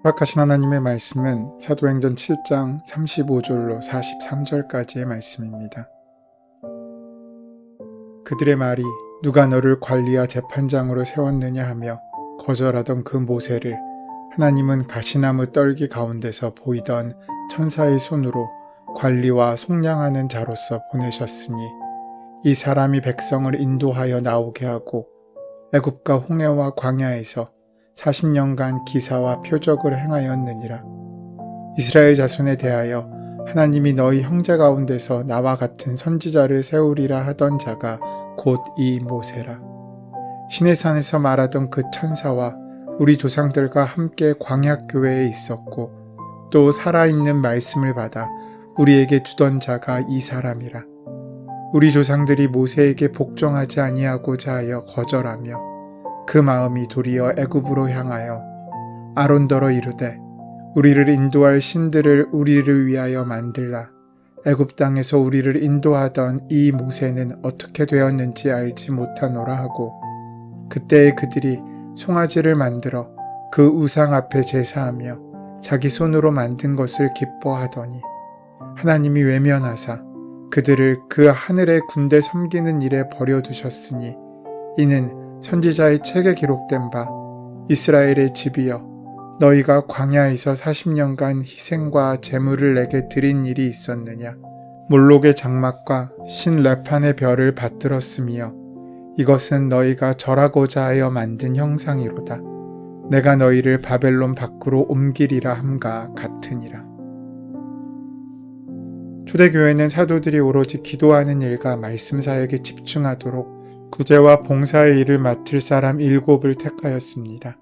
허락하신 하나님의 말씀은 사도행전 7장 35절로 43절까지의 말씀입니다. 그들의 말이 누가 너를 관리와 재판장으로 세웠느냐 하며 거절하던 그 모세를 하나님은 가시나무 떨기 가운데서 보이던 천사의 손으로 관리와 속량하는 자로서 보내셨으니 이 사람이 백성을 인도하여 나오게 하고 애굽과 홍해와 광야에서 40년간 기사와 표적을 행하였느니라. 이스라엘 자손에 대하여 하나님이 너희 형제 가운데서 나와 같은 선지자를 세우리라 하던 자가 곧 이 모세라. 시내산에서 말하던 그 천사와 우리 조상들과 함께 광야교회에 있었고 또 살아있는 말씀을 받아 우리에게 주던 자가 이 사람이라. 우리 조상들이 모세에게 복종하지 아니하고자 하여 거절하며 그 마음이 도리어 애굽으로 향하여 아론더러 이르되 우리를 인도할 신들을 우리를 위하여 만들라. 애굽 땅에서 우리를 인도하던 이 모세는 어떻게 되었는지 알지 못하노라 하고 그때에 그들이 송아지를 만들어 그 우상 앞에 제사하며 자기 손으로 만든 것을 기뻐하더니 하나님이 외면하사 그들을 그 하늘의 군대 섬기는 일에 버려두셨으니 이는 선지자의 책에 기록된 바 이스라엘의 집이여 너희가 광야에서 40년간 희생과 제물을 내게 드린 일이 있었느냐. 몰록의 장막과 신 레판의 별을 받들었으며 이것은 너희가 절하고자 하여 만든 형상이로다. 내가 너희를 바벨론 밖으로 옮기리라 함과 같으니라. 초대교회는 사도들이 오로지 기도하는 일과 말씀 사역에 집중하도록 구제와 봉사의 일을 맡을 사람 7을 택하였습니다.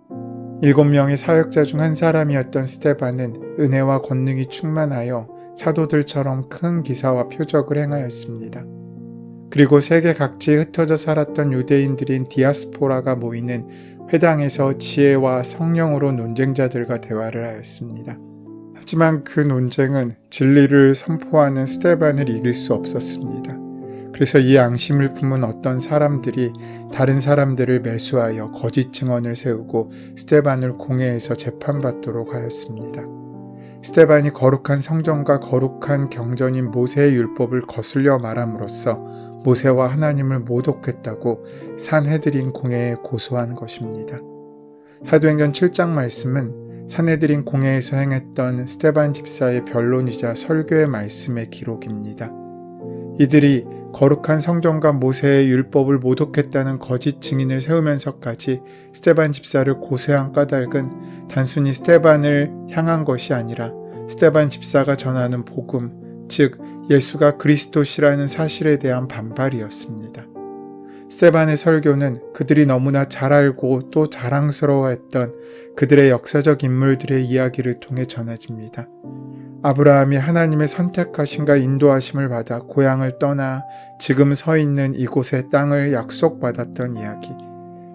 7명의 사역자 중 한 사람이었던 스데반은 은혜와 권능이 충만하여 사도들처럼 큰 기사와 표적을 행하였습니다. 그리고 세계 각지에 흩어져 살았던 유대인들인 디아스포라가 모이는 회당에서 지혜와 성령으로 논쟁자들과 대화를 하였습니다. 하지만 그 논쟁은 진리를 선포하는 스데반을 이길 수 없었습니다. 그래서 이 앙심을 품은 어떤 사람들이 다른 사람들을 매수하여 거짓 증언을 세우고 스데반을 공회에서 재판받도록 하였습니다. 스데반이 거룩한 성전과 거룩한 경전인 모세의 율법을 거슬려 말함으로써 모세와 하나님을 모독했다고 산헤드린 공회에 고소한 것입니다. 사도행전 7장 말씀은 산헤드린 공회에서 행했던 스데반 집사의 변론이자 설교의 말씀의 기록입니다. 이들이 거룩한 성전과 모세의 율법을 모독했다는 거짓 증인을 세우면서까지 스데반 집사를 고소한 까닭은 단순히 스데반을 향한 것이 아니라 스데반 집사가 전하는 복음, 즉 예수가 그리스도시라는 사실에 대한 반발이었습니다. 스데반의 설교는 그들이 너무나 잘 알고 또 자랑스러워했던 그들의 역사적 인물들의 이야기를 통해 전해집니다. 아브라함이 하나님의 선택하심과 인도하심을 받아 고향을 떠나 지금 서 있는 이곳의 땅을 약속받았던 이야기,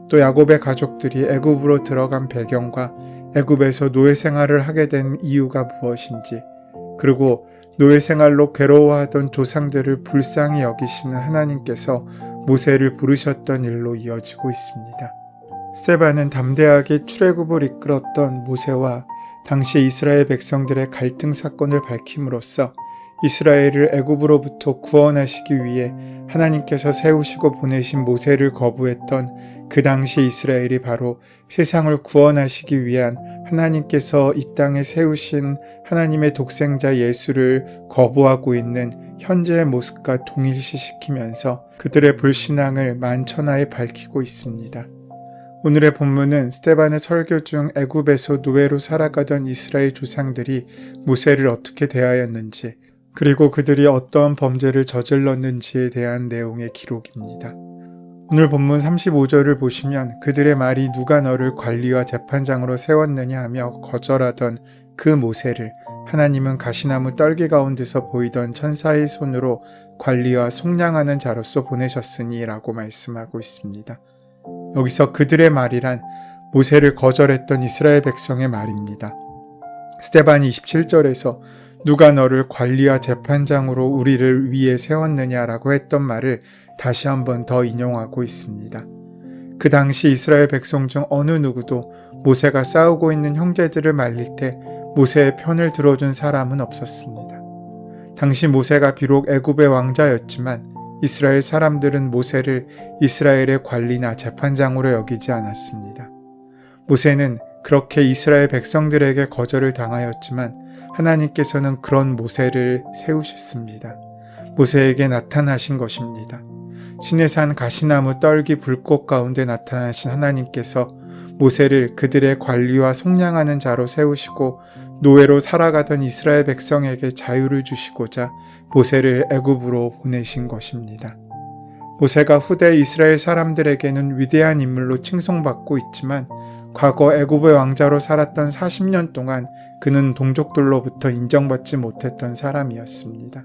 또 야곱의 가족들이 애굽으로 들어간 배경과 애굽에서 노예 생활을 하게 된 이유가 무엇인지, 그리고 노예 생활로 괴로워하던 조상들을 불쌍히 여기시는 하나님께서 모세를 부르셨던 일로 이어지고 있습니다. 스데반은 담대하게 출애굽을 이끌었던 모세와 당시 이스라엘 백성들의 갈등 사건을 밝힘으로써 이스라엘을 애굽으로부터 구원하시기 위해 하나님께서 세우시고 보내신 모세를 거부했던 그 당시 이스라엘이 바로 세상을 구원하시기 위한 하나님께서 이 땅에 세우신 하나님의 독생자 예수를 거부하고 있는 현재의 모습과 동일시시키면서 그들의 불신앙을 만천하에 밝히고 있습니다. 오늘의 본문은 스데반의 설교 중 애굽에서 노예로 살아가던 이스라엘 조상들이 모세를 어떻게 대하였는지, 그리고 그들이 어떠한 범죄를 저질렀는지에 대한 내용의 기록입니다. 오늘 본문 35절을 보시면 그들의 말이 누가 너를 관리와 재판장으로 세웠느냐 하며 거절하던 그 모세를 하나님은 가시나무 떨기 가운데서 보이던 천사의 손으로 관리와 속량하는 자로서 보내셨으니 라고 말씀하고 있습니다. 여기서 그들의 말이란 모세를 거절했던 이스라엘 백성의 말입니다. 스데반이 27절에서 누가 너를 관리와 재판장으로 우리를 위해 세웠느냐라고 했던 말을 다시 한번 더 인용하고 있습니다. 그 당시 이스라엘 백성 중 어느 누구도 모세가 싸우고 있는 형제들을 말릴 때 모세의 편을 들어준 사람은 없었습니다. 당시 모세가 비록 애굽의 왕자였지만 이스라엘 사람들은 모세를 이스라엘의 관리나 재판장으로 여기지 않았습니다. 모세는 그렇게 이스라엘 백성들에게 거절을 당하였지만 하나님께서는 그런 모세를 세우셨습니다. 모세에게 나타나신 것입니다. 시내산 가시나무 떨기 불꽃 가운데 나타나신 하나님께서 모세를 그들의 관리와 속량하는 자로 세우시고 노예로 살아가던 이스라엘 백성에게 자유를 주시고자 모세를 애굽으로 보내신 것입니다. 모세가 후대 이스라엘 사람들에게는 위대한 인물로 칭송받고 있지만 과거 애굽의 왕자로 살았던 40년 동안 그는 동족들로부터 인정받지 못했던 사람이었습니다.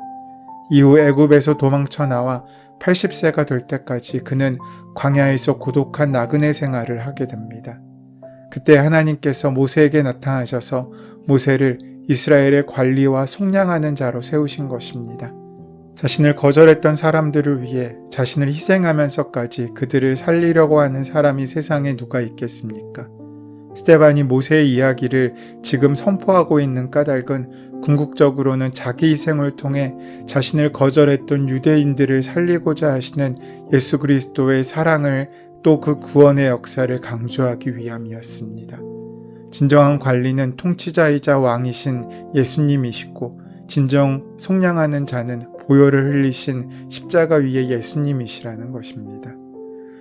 이후 애굽에서 도망쳐 나와 80세가 될 때까지 그는 광야에서 고독한 나그네 생활을 하게 됩니다. 그때 하나님께서 모세에게 나타나셔서 모세를 이스라엘의 관리와 속량하는 자로 세우신 것입니다. 자신을 거절했던 사람들을 위해 자신을 희생하면서까지 그들을 살리려고 하는 사람이 세상에 누가 있겠습니까? 스데반이 모세의 이야기를 지금 선포하고 있는 까닭은 궁극적으로는 자기 희생을 통해 자신을 거절했던 유대인들을 살리고자 하시는 예수 그리스도의 사랑을 또 그 구원의 역사를 강조하기 위함이었습니다. 진정한 관리는 통치자이자 왕이신 예수님이시고 진정 속량하는 자는 보혈을 흘리신 십자가 위의 예수님이시라는 것입니다.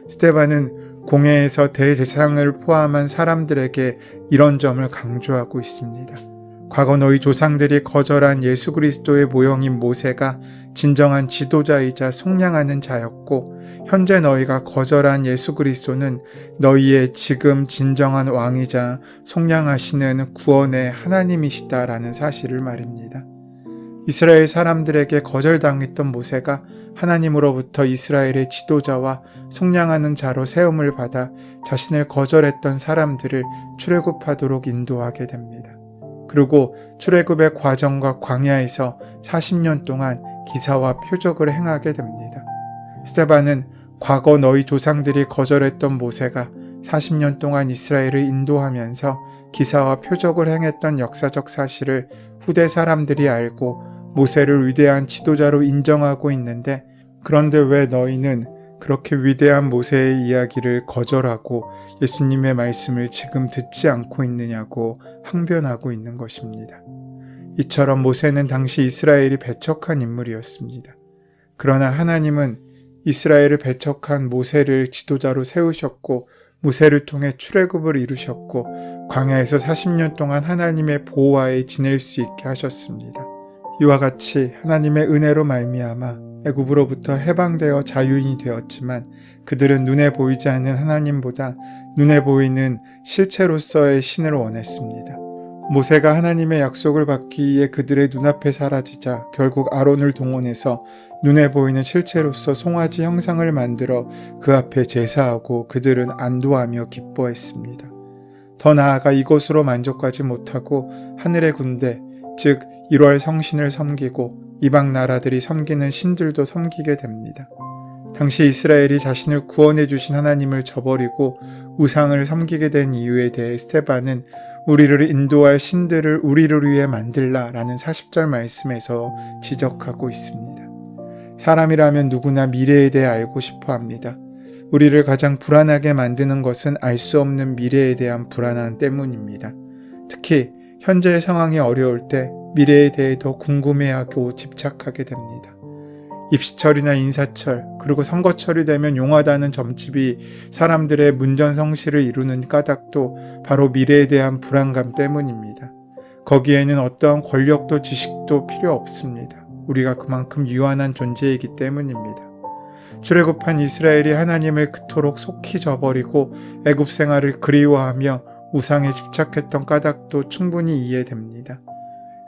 스데반은 공회에서 대제사장을 포함한 사람들에게 이런 점을 강조하고 있습니다. 과거 너희 조상들이 거절한 예수 그리스도의 모형인 모세가 진정한 지도자이자 속량하는 자였고 현재 너희가 거절한 예수 그리스도는 너희의 지금 진정한 왕이자 속량하시는 구원의 하나님이시다라는 사실을 말입니다. 이스라엘 사람들에게 거절당했던 모세가 하나님으로부터 이스라엘의 지도자와 속량하는 자로 세움을 받아 자신을 거절했던 사람들을 출애굽하도록 인도하게 됩니다. 그리고 출애굽의 과정과 광야에서 40년 동안 기사와 표적을 행하게 됩니다. 스데반은 과거 너희 조상들이 거절했던 모세가 40년 동안 이스라엘을 인도하면서 기사와 표적을 행했던 역사적 사실을 후대 사람들이 알고 모세를 위대한 지도자로 인정하고 있는데 그런데 왜 너희는 그렇게 위대한 모세의 이야기를 거절하고 예수님의 말씀을 지금 듣지 않고 있느냐고 항변하고 있는 것입니다. 이처럼 모세는 당시 이스라엘이 배척한 인물이었습니다. 그러나 하나님은 이스라엘을 배척한 모세를 지도자로 세우셨고 모세를 통해 출애굽을 이루셨고 광야에서 40년 동안 하나님의 보호하에 지낼 수 있게 하셨습니다. 이와 같이 하나님의 은혜로 말미암아 애굽으로부터 해방되어 자유인이 되었지만 그들은 눈에 보이지 않는 하나님보다 눈에 보이는 실체로서의 신을 원했습니다. 모세가 하나님의 약속을 받기 위해 그들의 눈앞에 사라지자 결국 아론을 동원해서 눈에 보이는 실체로서 송아지 형상을 만들어 그 앞에 제사하고 그들은 안도하며 기뻐했습니다. 더 나아가 이것으로 만족하지 못하고 하늘의 군대, 즉 1월 성신을 섬기고 이방 나라들이 섬기는 신들도 섬기게 됩니다. 당시 이스라엘이 자신을 구원해 주신 하나님을 저버리고 우상을 섬기게 된 이유에 대해 스데반은 우리를 인도할 신들을 우리를 위해 만들라라는 40절 말씀에서 지적하고 있습니다. 사람이라면 누구나 미래에 대해 알고 싶어 합니다. 우리를 가장 불안하게 만드는 것은 알 수 없는 미래에 대한 불안함 때문입니다. 특히 현재의 상황이 어려울 때 미래에 대해 더 궁금해하고 집착하게 됩니다. 입시철이나 인사철, 그리고 선거철이 되면 용하다는 점집이 사람들의 문전성시를 이루는 까닭도 바로 미래에 대한 불안감 때문입니다. 거기에는 어떠한 권력도 지식도 필요 없습니다. 우리가 그만큼 유한한 존재이기 때문입니다. 출애굽한 이스라엘이 하나님을 그토록 속히 저버리고 애굽 생활을 그리워하며 우상에 집착했던 까닭도 충분히 이해됩니다.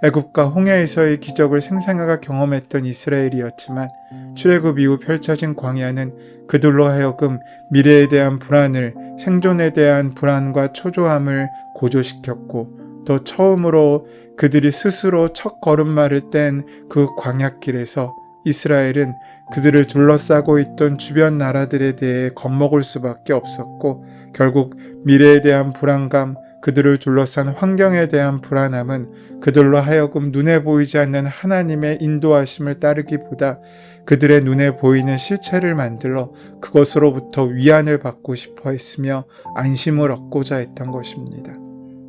애굽과 홍해에서의 기적을 생생하게 경험했던 이스라엘이었지만 출애굽 이후 펼쳐진 광야는 그들로 하여금 미래에 대한 불안을, 생존에 대한 불안과 초조함을 고조시켰고 이후로부터 처음으로 그들이 스스로 첫 걸음마를 뗀 그 광야길에서 이스라엘은 그들을 둘러싸고 있던 주변 나라들에 대해 겁먹을 수밖에 없었고, 결국 미래에 대한 불안감, 그들을 둘러싼 환경에 대한 불안함은 그들로 하여금 눈에 보이지 않는 하나님의 인도하심을 따르기보다 그들의 눈에 보이는 실체를 만들어 그것으로부터 위안을 받고 싶어 했으며 안심을 얻고자 했던 것입니다.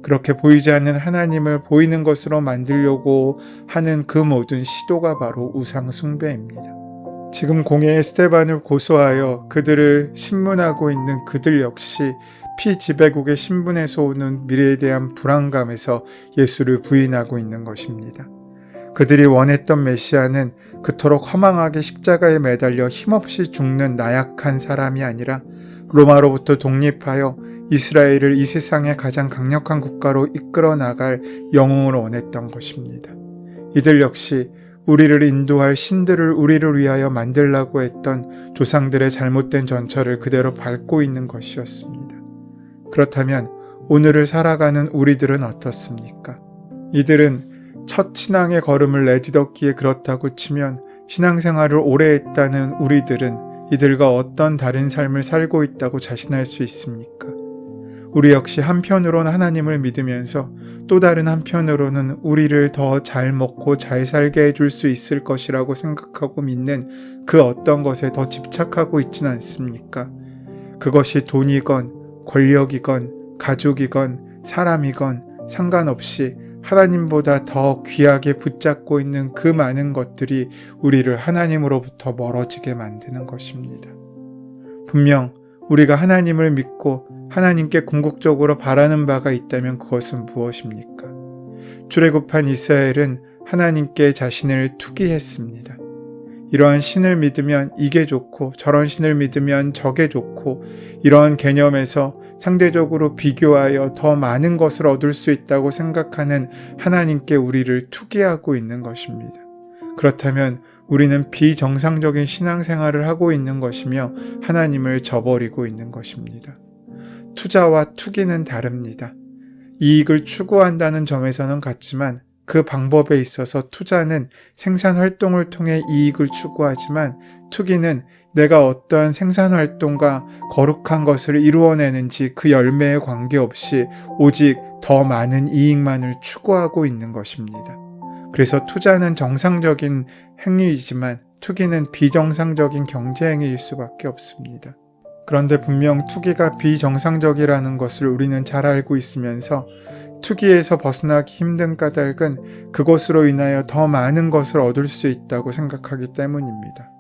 그렇게 보이지 않는 하나님을 보이는 것으로 만들려고 하는 그 모든 시도가 바로 우상 숭배입니다. 지금 공회의 스데반을 고소하여 그들을 신문하고 있는 그들 역시 피지배국의 신분에서 오는 미래에 대한 불안감에서 예수를 부인하고 있는 것입니다. 그들이 원했던 메시아는 그토록 허망하게 십자가에 매달려 힘없이 죽는 나약한 사람이 아니라 로마로부터 독립하여 이스라엘을 이 세상의 가장 강력한 국가로 이끌어 나갈 영웅을 원했던 것입니다. 이들 역시 우리를 인도할 신들을 우리를 위하여 만들라고 했던 조상들의 잘못된 전철을 그대로 밟고 있는 것이었습니다. 그렇다면 오늘을 살아가는 우리들은 어떻습니까? 이들은 첫 신앙의 걸음을 내딛었기에 그렇다고 치면 신앙생활을 오래 했다는 우리들은 이들과 어떤 다른 삶을 살고 있다고 자신할 수 있습니까? 우리 역시 한편으로는 하나님을 믿으면서 또 다른 한편으로는 우리를 더 잘 먹고 잘 살게 해줄 수 있을 것이라고 생각하고 믿는 그 어떤 것에 더 집착하고 있진 않습니까? 그것이 돈이건 권력이건 가족이건 사람이건 상관없이 하나님보다 더 귀하게 붙잡고 있는 그 많은 것들이 우리를 하나님으로부터 멀어지게 만드는 것입니다. 분명 우리가 하나님을 믿고 하나님께 궁극적으로 바라는 바가 있다면 그것은 무엇입니까? 출애굽한 이스라엘은 하나님께 자신을 투기했습니다. 이러한 신을 믿으면 이게 좋고 저런 신을 믿으면 저게 좋고, 이러한 개념에서 상대적으로 비교하여 더 많은 것을 얻을 수 있다고 생각하는 하나님께 우리를 투기하고 있는 것입니다. 그렇다면 우리는 비정상적인 신앙생활을 하고 있는 것이며 하나님을 저버리고 있는 것입니다. 투자와 투기는 다릅니다. 이익을 추구한다는 점에서는 같지만 그 방법에 있어서 투자는 생산활동을 통해 이익을 추구하지만 투기는 내가 어떠한 생산활동과 거룩한 것을 이루어내는지 그 열매에 관계없이 오직 더 많은 이익만을 추구하고 있는 것입니다. 그래서 투자는 정상적인 행위이지만 투기는 비정상적인 경제행위일 수밖에 없습니다. 그런데 분명 투기가 비정상적이라는 것을 우리는 잘 알고 있으면서 투기에서 벗어나기 힘든 까닭은 그것으로 인하여 더 많은 것을 얻을 수 있다고 생각하기 때문입니다.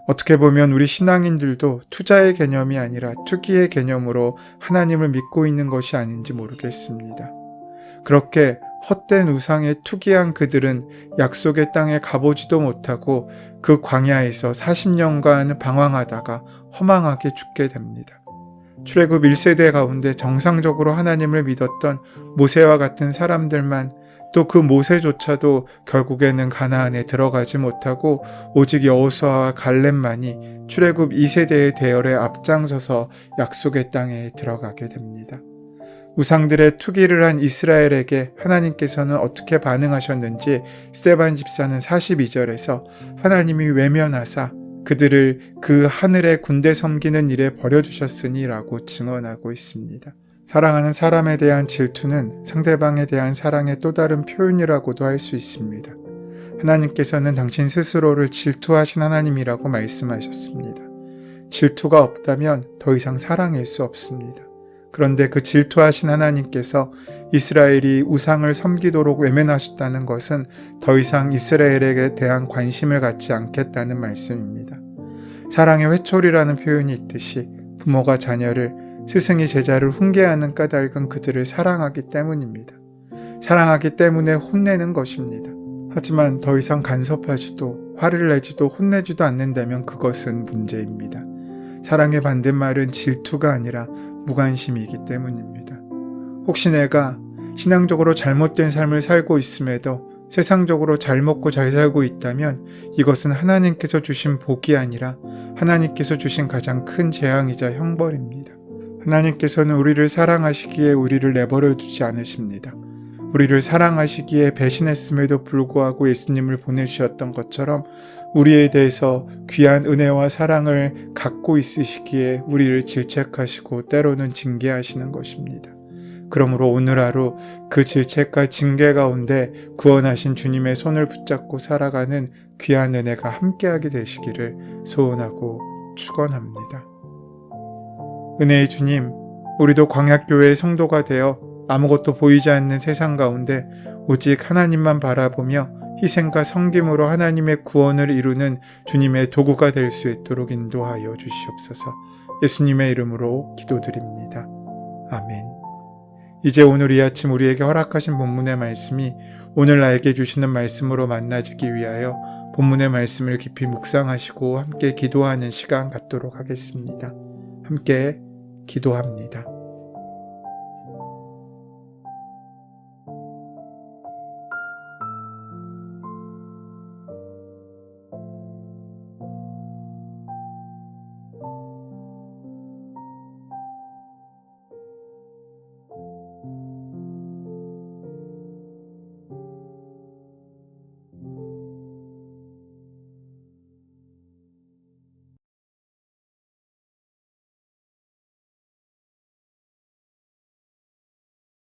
어떻게 보면 우리 신앙인들도 투자의 개념이 아니라 투기의 개념으로 하나님을 믿고 있는 것이 아닌지 모르겠습니다. 그렇게 헛된 우상에 투기한 그들은 약속의 땅에 가보지도 못하고 그 광야에서 40년간 방황하다가 허망하게 죽게 됩니다. 출애굽 1세대 가운데 정상적으로 하나님을 믿었던 모세와 같은 사람들만, 또 그 모세조차도 결국에는 가나안에 들어가지 못하고 오직 여호수아와 갈렙만이 출애굽 2세대의 대열에 앞장서서 약속의 땅에 들어가게 됩니다. 우상들의 투기를 한 이스라엘에게 하나님께서는 어떻게 반응하셨는지 스데반 집사는 42절에서 하나님이 외면하사 그들을 그 하늘의 군대 섬기는 일에 버려두셨으니 라고 증언하고 있습니다. 사랑하는 사람에 대한 질투는 상대방에 대한 사랑의 또 다른 표현이라고도 할 수 있습니다. 하나님께서는 당신 스스로를 질투하신 하나님이라고 말씀하셨습니다. 질투가 없다면 더 이상 사랑일 수 없습니다. 그런데 그 질투하신 하나님께서 이스라엘이 우상을 섬기도록 외면하셨다는 것은 더 이상 이스라엘에 대한 관심을 갖지 않겠다는 말씀입니다. 사랑의 회초리라는 표현이 있듯이 부모가 자녀를, 스승이 제자를 훈계하는 까닭은 그들을 사랑하기 때문입니다. 사랑하기 때문에 혼내는 것입니다. 하지만 더 이상 간섭하지도 화를 내지도 혼내지도 않는다면 그것은 문제입니다. 사랑의 반대말은 질투가 아니라 무관심이기 때문입니다. 혹시 내가 신앙적으로 잘못된 삶을 살고 있음에도 세상적으로 잘 먹고 잘 살고 있다면 이것은 하나님께서 주신 복이 아니라 하나님께서 주신 가장 큰 재앙이자 형벌입니다. 하나님께서는 우리를 사랑하시기에 우리를 내버려 두지 않으십니다. 우리를 사랑하시기에 배신했음에도 불구하고 예수님을 보내주셨던 것처럼 우리에 대해서 귀한 은혜와 사랑을 갖고 있으시기에 우리를 질책하시고 때로는 징계하시는 것입니다. 그러므로 오늘 하루 그 질책과 징계 가운데 구원하신 주님의 손을 붙잡고 살아가는 귀한 은혜가 함께하게 되시기를 소원하고 축원합니다. 은혜의 주님, 우리도 광약교회의 성도가 되어 아무것도 보이지 않는 세상 가운데 오직 하나님만 바라보며 희생과 섬김으로 하나님의 구원을 이루는 주님의 도구가 될 수 있도록 인도하여 주시옵소서. 예수님의 이름으로 기도드립니다. 아멘. 이제 오늘 이 아침 우리에게 허락하신 본문의 말씀이 오늘 나에게 주시는 말씀으로 만나지기 위하여 본문의 말씀을 깊이 묵상하시고 함께 기도하는 시간 갖도록 하겠습니다. 함께 기도합니다.